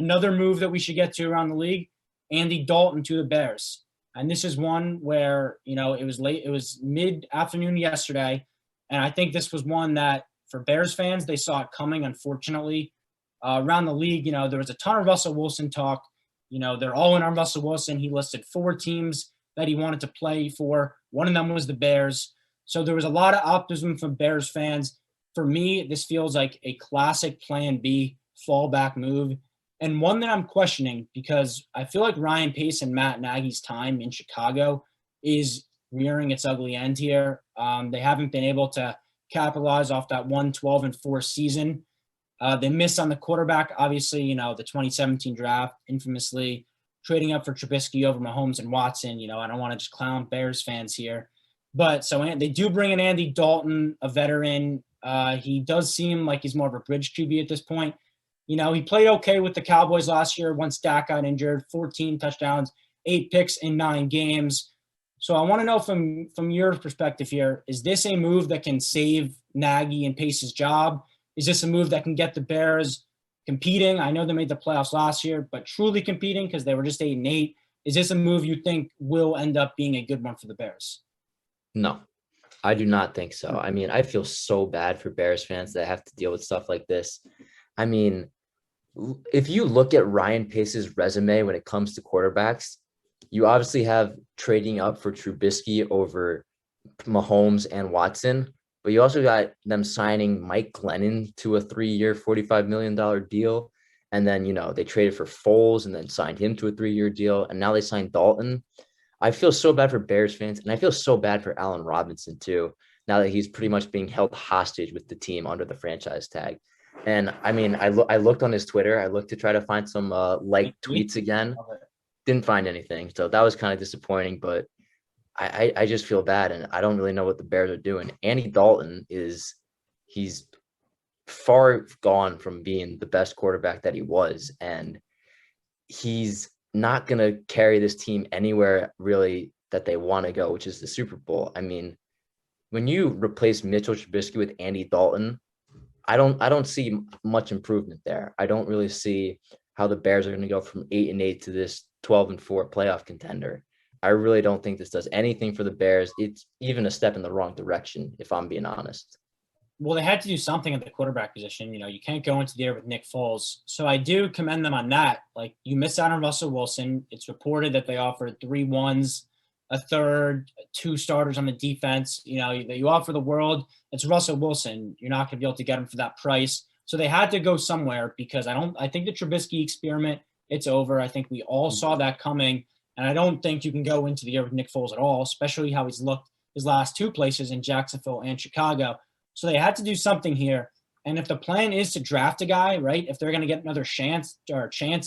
Another move that we should get to around the league, Andy Dalton to the Bears. And this is one where, it was late. It was mid-afternoon yesterday. And I think this was one that for Bears fans, they saw it coming, unfortunately. Around the league, there was a ton of Russell Wilson talk. They're all in on Russell Wilson. He listed 4 teams that he wanted to play for. One of them was the Bears. So there was a lot of optimism from Bears fans. For me, this feels like a classic plan B fallback move, and one that I'm questioning because I feel like Ryan Pace and Matt Nagy's time in Chicago is rearing its ugly end here. They haven't been able to capitalize off that 1-12-4 season. They missed on the quarterback, obviously, the 2017 draft, infamously trading up for Trubisky over Mahomes and Watson. I don't want to just clown Bears fans here. But so they do bring in Andy Dalton, a veteran. He does seem like he's more of a bridge QB at this point. He played okay with the Cowboys last year once Dak got injured, 14 touchdowns, 8 picks in 9 games. So I want to know from your perspective here, is this a move that can save Nagy and Pace's job? Is this a move that can get the Bears competing? I know they made the playoffs last year, but truly competing because they were just 8-8. Is this a move you think will end up being a good one for the Bears? No, I do not think so. I mean, I feel so bad for Bears fans that have to deal with stuff like this. I mean, if you look at Ryan Pace's resume when it comes to quarterbacks, you obviously have trading up for Trubisky over Mahomes and Watson, but you also got them signing Mike Glennon to a 3-year, $45 million deal. And then, they traded for Foles and then signed him to a 3-year deal. And now they signed Dalton. I feel so bad for Bears fans, and I feel so bad for Allen Robinson too, now that he's pretty much being held hostage with the team under the franchise tag. And I mean, I looked on his Twitter. I looked to try to find some like tweets again. Didn't find anything. So that was kind of disappointing, but I just feel bad, and I don't really know what the Bears are doing. Andy Dalton he's far gone from being the best quarterback that he was, and he's not going to carry this team anywhere really that they want to go, which is the Super Bowl. I mean, when you replace Mitchell Trubisky with Andy Dalton, I don't see much improvement there. I don't really see how the Bears are going to go from 8-8 to this 12-4 playoff contender. I really don't think this does anything for the Bears. It's even a step in the wrong direction, if I'm being honest. Well, they had to do something at the quarterback position. You can't go into the year with Nick Foles. So I do commend them on that. Like, you missed out on Russell Wilson. It's reported that they offered 3 1s, a third, 2 starters on the defense. That you offer the world. It's Russell Wilson. You're not going to be able to get him for that price. So they had to go somewhere because I think the Trubisky experiment, it's over. I think we all saw that coming. And I don't think you can go into the year with Nick Foles at all, especially how he's looked his last 2 places in Jacksonville and Chicago. So they had to do something here. And if the plan is to draft a guy, right, if they're going to get another chance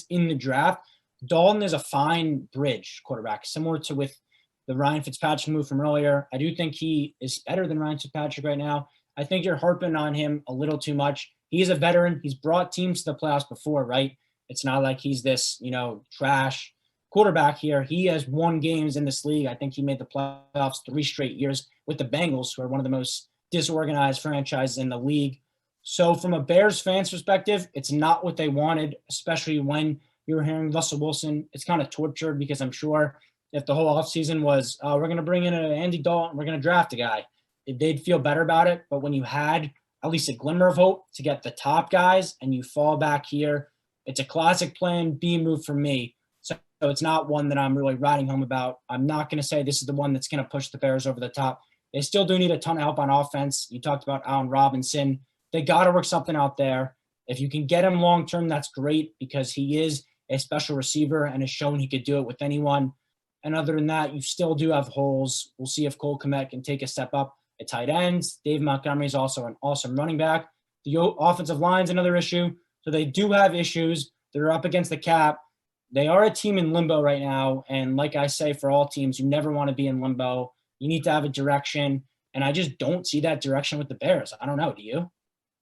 in the draft, Dalton is a fine bridge quarterback, similar to with the Ryan Fitzpatrick move from earlier. I do think he is better than Ryan Fitzpatrick right now. I think you're harping on him a little too much. He's a veteran. He's brought teams to the playoffs before, right? It's not like he's this, trash quarterback here. He has won games in this league. I think he made the playoffs 3 straight years with the Bengals, who are one of the most disorganized franchises in the league. So from a Bears fans perspective, it's not what they wanted, especially when you're hearing Russell Wilson. It's kind of tortured because I'm sure if the whole offseason was, we're going to bring in an Andy Dalton, we're going to draft a guy, they'd feel better about it. But when you had at least a glimmer of hope to get the top guys and you fall back here, it's a classic plan B move for me. So it's not one that I'm really riding home about. I'm not going to say this is the one that's going to push the Bears over the top. They still do need a ton of help on offense. You talked about Allen Robinson. They got to work something out there. If you can get him long-term, that's great because he is a special receiver and has shown he could do it with anyone. And other than that, you still do have holes. We'll see if Cole Kmet can take a step up at tight ends. Dave Montgomery is also an awesome running back. The offensive line is another issue. So they do have issues. They're up against the cap. They are a team in limbo right now. And like I say, for all teams, you never want to be in limbo. You need to have a direction. And I just don't see that direction with the Bears. I don't know. Do you?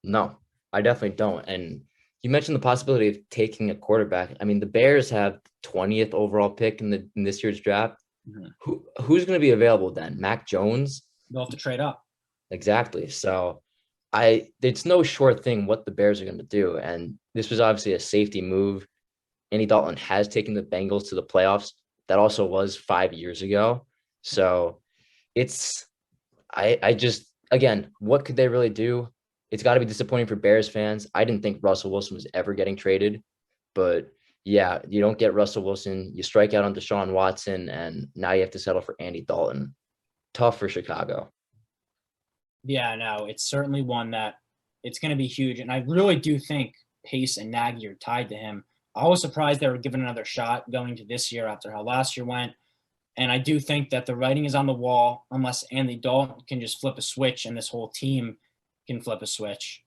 No, I definitely don't. And you mentioned the possibility of taking a quarterback. I mean, the Bears have 20th overall pick in this year's draft. Mm-hmm. Who's going to be available then? Mac Jones? They'll have to trade up. Exactly. So it's no sure thing what the Bears are going to do. And this was obviously a safety move. Andy Dalton has taken the Bengals to the playoffs. That also was 5 years ago. So I just, again, what could they really do? It's got to be disappointing for Bears fans. I didn't think Russell Wilson was ever getting traded, but yeah, you don't get Russell Wilson. You strike out on Deshaun Watson, and now you have to settle for Andy Dalton. Tough for Chicago. Yeah, no, it's certainly one that it's going to be huge. And I really do think Pace and Nagy are tied to him. I was surprised they were given another shot going to this year after how last year went. And I do think that the writing is on the wall unless Andy Dalton can just flip a switch and this whole team can flip a switch.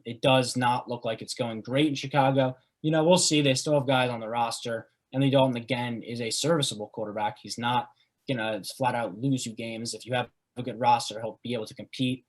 It does not look like it's going great in Chicago. We'll see. They still have guys on the roster. Andy Dalton, again, is a serviceable quarterback. He's not going to flat out lose you games. If you have a good roster, he'll be able to compete.